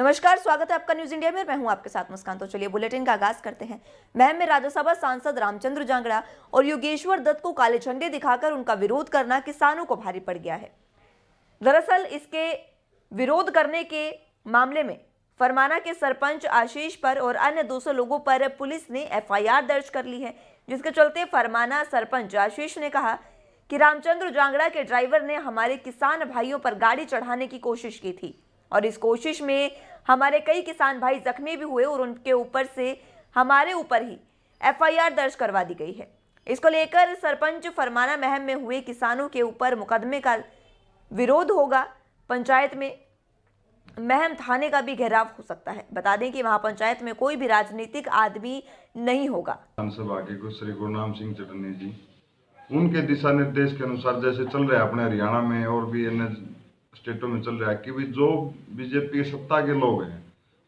नमस्कार, स्वागत है आपका न्यूज इंडिया में। मैं हूं आपके साथ मुस्कान। तो चलिए बुलेटिन का आगाज करते हैं। महम में राज्यसभा सांसद रामचंद्र जांगड़ा और योगेश्वर दत्त को काले झंडे दिखाकर उनका विरोध करना किसानों को भारी पड़ गया है। दरअसल इसके विरोध करने के मामले में फरमाना के सरपंच आशीष पर और अन्य 200 लोगों पर पुलिस ने एफआईआर दर्ज कर ली है, जिसके चलते फरमाना सरपंच आशीष ने कहा कि रामचंद्र जांगड़ा के ड्राइवर ने हमारे किसान भाइयों पर गाड़ी चढ़ाने की कोशिश की थी और इस कोशिश में हमारे कई किसान भाई जख्मी भी हुए और उनके ऊपर से हमारे ऊपर ही एफआईआर दर्ज करवा दी गई है। इसको लेकर सरपंच फरमाना महम में हुए किसानों के ऊपर मुकदमे का विरोध होगा। पंचायत में महम थाने का भी घेराव हो सकता है। बता दें कि वहां पंचायत में कोई भी राजनीतिक आदमी नहीं होगा। विधानसभा के श्री गुरनाम सिंह चटनी जी, उनके दिशा निर्देश के अनुसार जैसे चल रहा है अपने हरियाणा में और भी अन्य स्टेटों में चल रहा है कि भी जो बीजेपी के सत्ता के लोग हैं,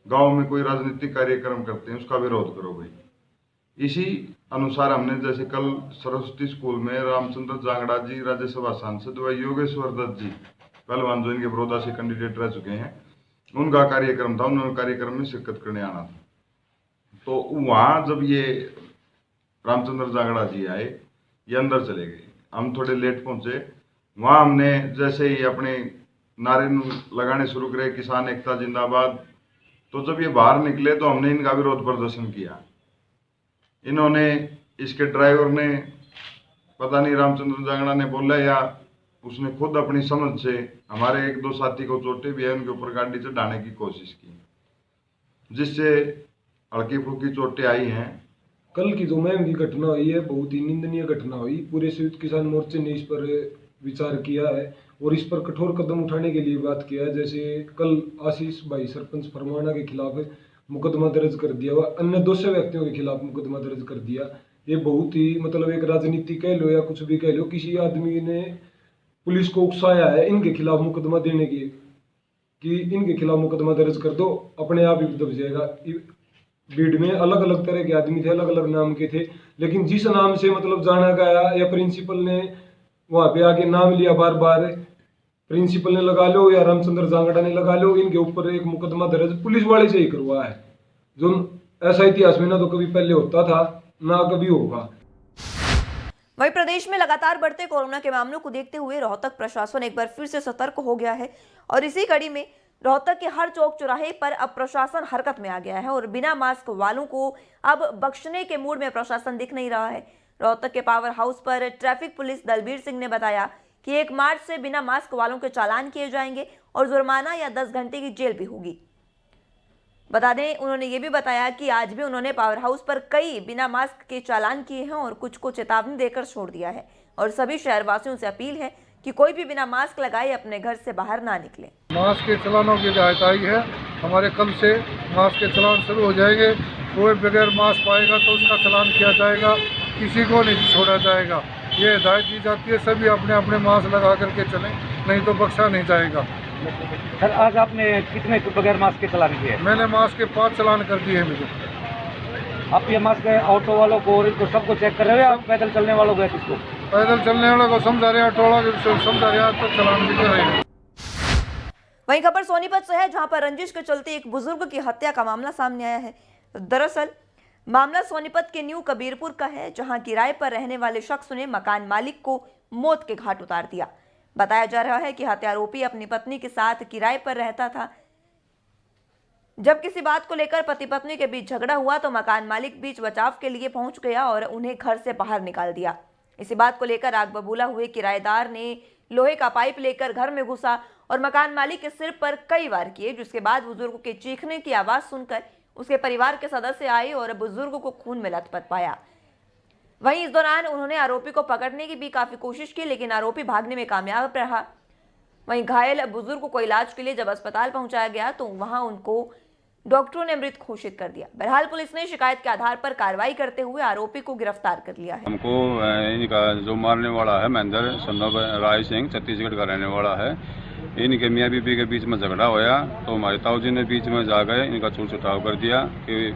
गांव में कोई राजनीतिक कार्यक्रम करते हैं उसका विरोध करो भाई। इसी अनुसार हमने जैसे कल सरस्वती स्कूल में रामचंद्र जांगड़ा जी राज्यसभा सांसद व योगेश्वर दत्त जी पहलवान जो इनके बड़ौदा से कैंडिडेट रह चुके हैं, उनका कार्यक्रम था। उन्होंने कार्यक्रम में शिरकत करने आना था, तो वहाँ जब ये रामचंद्र जांगड़ा जी आए, ये अंदर चले गए। हम थोड़े लेट पहुंचे। वहाँ हमने जैसे ही अपने नारे लगाने शुरू करे, किसान एकता जिंदाबाद, तो जब ये बाहर निकले तो हमने इनका विरोध प्रदर्शन किया। इन्होंने, इसके ड्राइवर ने, पता नहीं रामचंद्र जांगड़ा ने बोला या उसने खुद अपनी समझ से, हमारे 1-2 साथी को चोटें भी है, उनके ऊपर गाड़ी चढ़ाने की कोशिश की, जिससे हल्की फुल्की चोटें आई हैं। कल की जो महम की घटना हुई है, बहुत ही निंदनीय घटना हुई। पूरे संयुक्त किसान मोर्चे ने इस पर विचार किया है और इस पर कठोर कदम उठाने के लिए बात किया है। जैसे कल आशीष भाई सरपंच फरमाना के खिलाफ मुकदमा दर्ज कर दिया व अन्य 200 व्यक्तियों के खिलाफ मुकदमा दर्ज कर दिया। ये बहुत ही मतलब एक राजनीति कह लो या कुछ भी कह लो, किसी आदमी ने पुलिस को उकसाया है इनके खिलाफ मुकदमा देने की, कि इनके खिलाफ मुकदमा दर्ज कर दो, अपने आप ही दब जाएगा। भीड़ में अलग अलग तरह के आदमी थे, अलग अलग नाम के थे, लेकिन जिस नाम से मतलब जाना गया या प्रिंसिपल ने वहां पे आगे नाम लिया बार बार, प्रिंसिपल ने लगा लो या रामचंद्र जांगड़ा ने लगा लो, इनके ऊपर एक मुकदमा दर्ज पुलिस वाले से ही करवा है, जो ऐसा इतिहास में ना तो कभी पहले होता था ना कभी होगा। वहीं प्रदेश में लगातार बढ़ते कोरोना के मामलों को देखते हुए रोहतक प्रशासन एक बार फिर से सतर्क हो गया है और इसी कड़ी में रोहतक के हर चौक चौराहे पर अब प्रशासन हरकत में आ गया है और बिना मास्क वालों को अब बख्शने के मूड में प्रशासन दिख नहीं रहा है। रोहतक के पावर हाउस पर ट्रैफिक पुलिस दलबीर सिंह ने बताया कि 1 मार्च से बिना मास्क वालों के चालान किए जाएंगे और जुर्माना या 10 घंटे की जेल भी होगी। बता दें, उन्होंने ये भी बताया कि आज भी उन्होंने पावर हाउस पर कई बिना मास्क के चालान किए हैं और कुछ को चेतावनी देकर छोड़ दिया है और सभी शहरवासियों से अपील है कि कोई भी बिना मास्क लगाए अपने घर से बाहर ना निकले। मास्क के चलानों की हिदायत आई है, हमारे कल से मास्क के चलान शुरू हो जाएंगे। कोई बगैर मास्क पाएगा तो उसका चलान किया जाएगा, किसी को नहीं छोड़ा जाएगा। ये हिदायत दी जाती है, सभी अपने अपने मास्क लगा करके चलें, नहीं तो बख्शा नहीं जाएगा। सर, आज आपने कितने बगैर मास्क के चलान किए? मैंने मास्क के 5 चलान कर दिए हैं मुझे। आप ये मास्क ऑटो वालों को और इनको सबको चेक कर रहे हो या पैदल चलने वालों को? किसको? पैदल चलने वालों को समझा रहे हैं, ऑटो वालों को समझा रहे हैं, तो चलान भी कर रहे हैं। वहीं खबर सोनीपत से है, जहां पर रंजिश के चलते एक बुजुर्ग की हत्या का मामला सामने आया है। दरअसल मामला सोनीपत के न्यू कबीरपुर का है, जहां किराए पर रहने वाले शख्स ने मकान मालिक को मौत के घाट उतार दिया। बताया जा रहा है कि हत्यारोपी अपनी पत्नी के साथ किराए पर रहता था। जब किसी बात को लेकर पति पत्नी के बीच झगड़ा हुआ तो मकान मालिक बीच बचाव के लिए पहुंच गया और उन्हें घर से बाहर निकाल दिया। इसी बात को लेकर आग बबूला हुए किराएदार ने लोहे का पाइप लेकर घर में घुसा और मकान मालिक के सिर पर कई वार किए, जिसके बाद बुजुर्ग के चीखने की आवाज सुनकर उसके परिवार के सदस्य आए और बुजुर्ग को खून में लथपथ पाया। वहीं इस दौरान उन्होंने आरोपी को पकड़ने की भी काफी कोशिश की, लेकिन आरोपी भागने में कामयाब रहा। वहीं घायल बुजुर्ग को इलाज के लिए जब अस्पताल पहुंचाया गया तो वहां उनको डॉक्टरों ने मृत घोषित कर दिया। बहरहाल पुलिस ने शिकायत के आधार पर कार्रवाई करते हुए आरोपी को गिरफ्तार कर लिया है। हमको इनका जो मारने वाला है महेंद्र सन्नब राय सिंह छत्तीसगढ़ का रहने वाला है, इनके मियाँ बीबी के बीच में झगड़ा होया तो हमारे ताऊ जी ने बीच में जा गए इनका छूट छुटाव कर दिया कि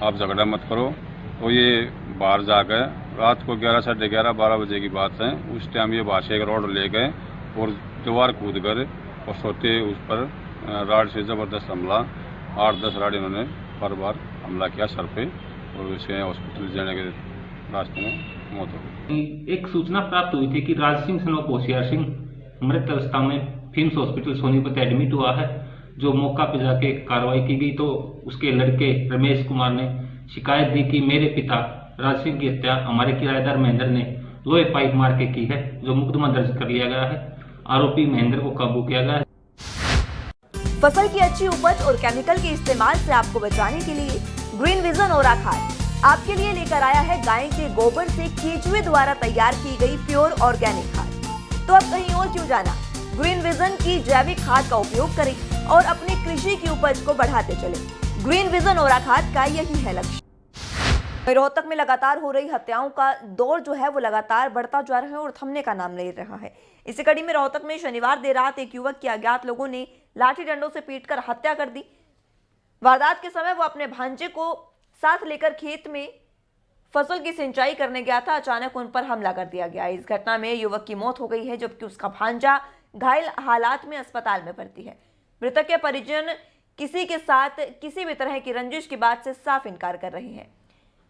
आप झगड़ा मत करो। तो ये बाहर जा गए, रात को 11, साढ़े 11, 12 बजे की बात है। उस टाइम ये बाहर से एक रोड ले गए और दीवार कूद कर और सोते उस पर राड से जबरदस्त हमला 8-10 राड इन्होंने बार बार हमला किया सर पे और उसे हॉस्पिटल जाने के रास्ते में मौत हो गई। एक सूचना प्राप्त हुई थी कि राज सिंह सन ऑफ होशियार सिंह मृत अवस्था में फिम्स हॉस्पिटल सोनीपत एडमिट हुआ है। जो मौका पे जाके कार्रवाई की गई तो उसके लड़के रमेश कुमार ने शिकायत दी कि मेरे पिता राज सिंह की हत्या हमारे किराएदार महेंद्र ने लोहे पाइप मार के की है। जो मुकदमा दर्ज कर लिया गया है। आरोपी महेंद्र को काबू किया गया है। फसल की अच्छी उपज और केमिकल के इस्तेमाल से आपको बचाने के लिए ग्रीन विजन और खाद आपके लिए लेकर आया है गाय के गोबर से केंचुए द्वारा तैयार की गई प्योर ऑर्गेनिक खाद। तो अब कहीं और क्यों जाना, ग्रीन विजन की जैविक खाद का उपयोग करें और अपनी कृषि की उपज को बढ़ाते चलें। ग्रीन विजन और खाद का यही है लक्ष्य। रोहतक में लगातार हो रही हत्याओं का दौर जो है वो लगातार बढ़ता जा रहा है और थमने का नाम ले रहा है। इसी कड़ी में रोहतक में शनिवार देर रात एक युवक की अज्ञात लोगों ने लाठी डंडों से पीटकर हत्या कर दी। वारदात के समय वो अपने भांजे को साथ लेकर खेत में फसल की सिंचाई करने गया था। अचानक उन पर हमला कर दिया गया। इस घटना में युवक की मौत हो गई है जबकि उसका भांजा घायल हालात में अस्पताल में भर्ती है। मृतक के परिजन किसी के साथ किसी भी तरह की रंजिश की बात से साफ इनकार कर रहे हैं।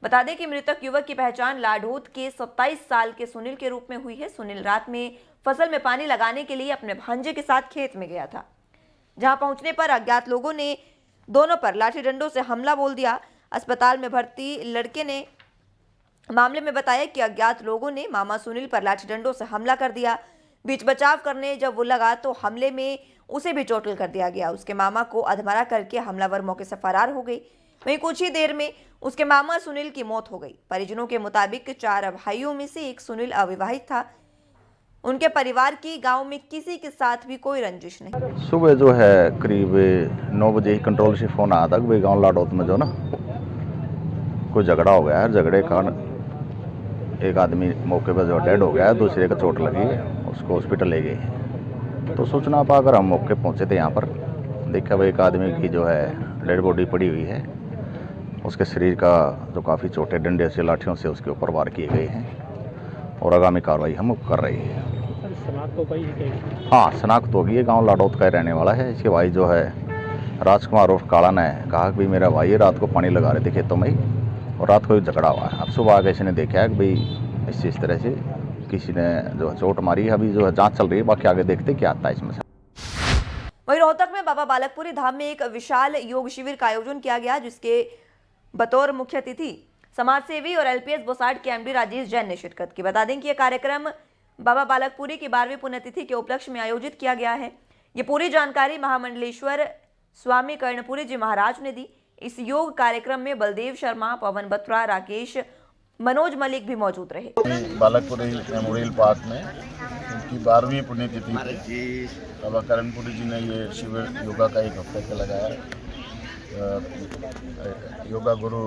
बता दें कि मृतक युवक की पहचान लाढ़ौत के 27 साल के सुनील के रूप में हुई है। सुनील रात में फसल में पानी लगाने के लिए अपने भांजे के साथ खेत में गया था। जहां पहुंचने पर अज्ञात लोगों ने दोनों पर लाठी डंडों से हमला बोल दिया। अस्पताल में भर्ती लड़के ने मामले में बताया कि अज्ञात लोगों ने मामा सुनील पर लाठी डंडों से हमला कर दिया। बीच बचाव करने जब वो लगा तो हमले में उसे भी चोटिल कर दिया गया। उसके मामा को अधमरा करके हमलावर मौके से फरार हो गई। वहीं कुछ ही देर में उसके मामा सुनील की मौत हो गई। परिजनों के मुताबिक 4 भाइयों में से एक सुनील अविवाहित था। उनके परिवार की गांव में किसी के साथ भी कोई रंजिश नहीं। सुबह जो है करीब 9 बजे ही कंट्रोल से फोन आया था कि भाई गाँव लाढ़ौत में जो ना कोई झगड़ा हो गया है। झगड़े का एक आदमी मौके पर जो डेड हो गया है, दूसरे का चोट लगी है, उसको हॉस्पिटल ले गए। तो सूचना पाकर हम मौके पहुंचे थे। यहाँ पर देखा भाई एक आदमी की जो है डेड बॉडी पड़ी हुई है। उसके शरीर का जो काफ़ी चोटें डंडे से लाठियों से उसके ऊपर वार किए गए हैं और आगामी कार्रवाई हम कर रही है। हाँ, शनाख्त हो गई है। गाँव लाढ़ौत का रहने वाला है। इसके भाई जो है राजकुमार उर्फ काला ने कहा कि भाई मेरा भाई है, रात को पानी लगा रहे थे खेतों में ही और रात को झगड़ा हुआ है। अब सुबह किसी ने देखा है कि भाई इस तरह से किसी ने जो चोट मारी है। अभी जो है जांच चल रही है, बाकी आगे देखते क्या आता है इसमें से। वहीं रोहतक में बाबा बालकपुरी धाम में एक विशाल योग शिविर का आयोजन किया गया जिसके बतौर मुख्य अतिथि समाजसेवी और एलपीएस बोसाड के एमडी राजेश जैन ने शिरकत की। बता दें कि यह कार्यक्रम बाबा बालकपुरी की 12वीं पुण्यतिथि के उपलक्ष्य में आयोजित किया गया है। ये पूरी जानकारी महामंडलेश्वर स्वामी कर्णपुरी जी महाराज ने दी। इस योग कार्यक्रम में बलदेव शर्मा, पवन बत्रा, राकेश, मनोज मलिक भी मौजूद रहे। बालकपुरी मेमोरियल पार्क में उनकी 12वीं पुण्यतिथि पे बाबा कर्णपुरी जी ने ये शिविर योगा का 1 हफ्ते का लगाया। योगा गुरु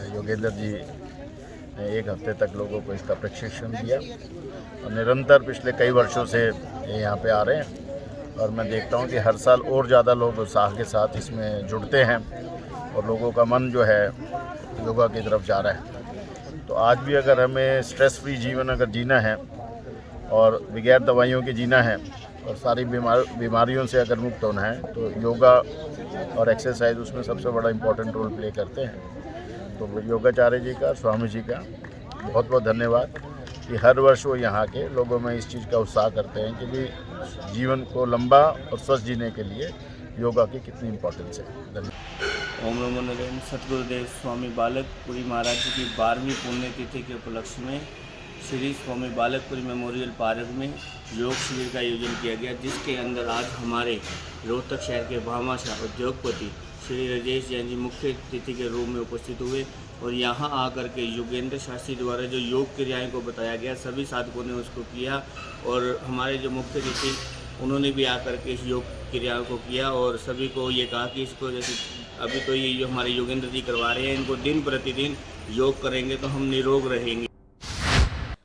योगेंद्र जी ने 1 हफ्ते तक लोगों को इसका प्रशिक्षण दिया और निरंतर पिछले कई वर्षों से ये यहाँ पे आ रहे हैं और मैं देखता हूँ कि हर साल और ज़्यादा लोग उत्साह के साथ इसमें जुड़ते हैं और लोगों का मन जो है योगा की तरफ जा रहा है। तो आज भी अगर हमें स्ट्रेस फ्री जीवन अगर जीना है और बगैर दवाइयों के जीना है और सारी बीमारियों से अगर मुक्त होना है तो योगा और एक्सरसाइज उसमें सबसे बड़ा इम्पोर्टेंट रोल प्ले करते हैं। तो योगाचार्य जी का, स्वामी जी का बहुत बहुत धन्यवाद कि हर वर्ष वो यहाँ के लोगों में इस चीज़ का उत्साह करते हैं कि भी जीवन को लंबा और स्वस्थ जीने के लिए योगा की कितनी इम्पोर्टेंस है। धन्यवाद। ओम नमो नारायण। सतगुरुदेव स्वामी बालकपुरी महाराज जी की 12वीं पुण्यतिथि के उपलक्ष्य में श्री स्वामी बालकपुरी मेमोरियल पार्क में योग शिविर का आयोजन किया गया, जिसके अंदर आज हमारे रोहतक शहर के भामाशाह उद्योगपति श्री राजेश जैन जी मुख्य अतिथि के रूप में उपस्थित हुए और यहाँ आकर के योगेंद्र शास्त्री द्वारा जो योग क्रियाएं को बताया गया सभी साधकों ने उसको किया और हमारे जो मुख्य अतिथि उन्होंने भी आकर के इस योग क्रियाओं को किया और सभी को ये कहा कि इसको जैसे अभी तो ये जो हमारे योगेंद्र जी करवा रहे हैं इनको दिन प्रतिदिन योग करेंगे तो हम निरोग रहेंगे।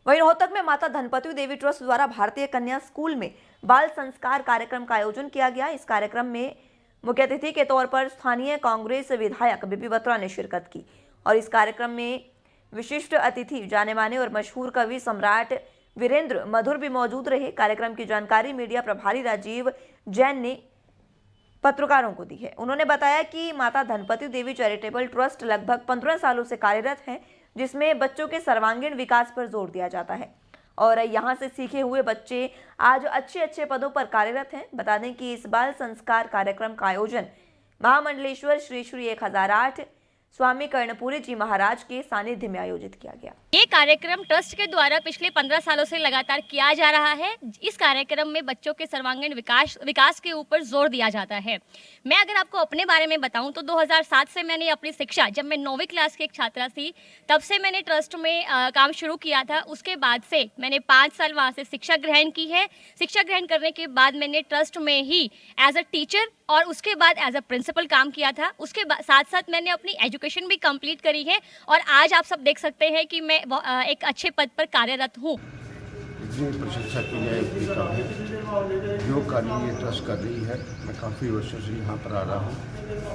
वहीं रोहतक में माता धनपति देवी ट्रस्ट द्वारा भारतीय कन्या स्कूल में बाल संस्कार कार्यक्रम का आयोजन किया गया। इस कार्यक्रम में मुख्य अतिथि के तौर पर स्थानीय कांग्रेस विधायक बीपी बत्रा ने शिरकत की और इस कार्यक्रम में विशिष्ट अतिथि जाने माने और मशहूर कवि सम्राट वीरेंद्र मधुर भी मौजूद रहे। कार्यक्रम की जानकारी मीडिया प्रभारी राजीव जैन ने पत्रकारों को दी है। उन्होंने बताया कि माता धनपति देवी चैरिटेबल ट्रस्ट लगभग 15 सालों से कार्यरत है, जिसमें बच्चों के सर्वांगीण विकास पर जोर दिया जाता है और यहाँ से सीखे हुए बच्चे आज अच्छे पदों पर कार्यरत हैं। बता दें कि इस बाल संस्कार कार्यक्रम का आयोजन महामंडलेश्वर श्री श्री 1008 स्वामी कर्णपुरी जी महाराज के सानिध्य में आयोजित किया गया। ये कार्यक्रम ट्रस्ट के द्वारा पिछले 15 सालों से लगातार किया जा रहा है। इस कार्यक्रम में बच्चों के सर्वांगीण विकास के ऊपर जोर दिया जाता है। मैं अगर आपको अपने बारे में बताऊं तो 2007 से मैंने अपनी शिक्षा, जब मैं 9वीं क्लास की एक छात्रा थी, तब से मैंने ट्रस्ट में काम शुरू किया था। उसके बाद से मैंने 5 साल वहाँ से शिक्षा ग्रहण की है। शिक्षा ग्रहण करने के बाद मैंने ट्रस्ट में ही एज अ टीचर और उसके बाद एज अ प्रिंसिपल काम किया था। उसके साथ साथ मैंने अपनी एजुकेशन भी कंप्लीट करी है और आज आप सब देख सकते हैं कि मैं एक अच्छे पद पर कार्यरत हूँ। इतनी प्रशंसा की जाए उतनी कम है। जो कार्य ये ट्रस्ट कर रही है, मैं काफ़ी वर्षों से यहाँ पर आ रहा हूँ,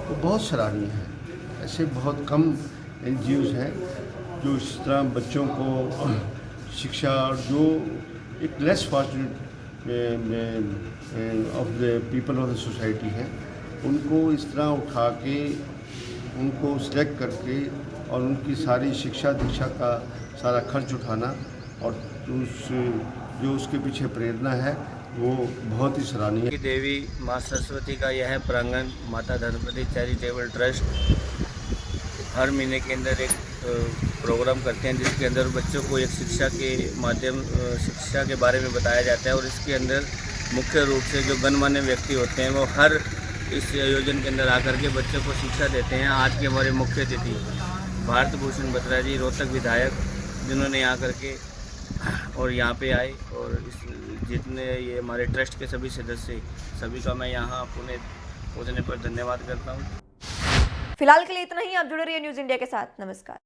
वो बहुत सराहनीय है। ऐसे बहुत कम NGOs हैं जो इस तरह बच्चों को शिक्षा और जो एक less fortunate of the people of the society है, उनको इस तरह उठा के उनको सिलेक्ट करके और उनकी सारी शिक्षा दीक्षा का सारा खर्च उठाना और जो उसके पीछे प्रेरणा है वो बहुत ही सराहनीय है। देवी माँ सरस्वती का यह प्रांगण माता धनपति चैरिटेबल ट्रस्ट हर महीने के अंदर एक प्रोग्राम करते हैं, जिसके अंदर बच्चों को एक शिक्षा के बारे में बताया जाता है और इसके अंदर मुख्य रूप से जो गणमान्य व्यक्ति होते हैं वो हर इस आयोजन के अंदर आकर के बच्चों को शिक्षा देते हैं। आज के हमारे मुख्य अतिथि भारत भूषण बत्रा जी, रोहतक विधायक, जिन्होंने यहाँ करके और यहाँ पे आए और जितने ये हमारे ट्रस्ट के सभी सदस्य, सभी का मैं यहाँ पुणे पहुँचने पर धन्यवाद करता हूँ। फिलहाल के लिए इतना ही। आप जुड़े रहिए न्यूज़ इंडिया के साथ। नमस्कार।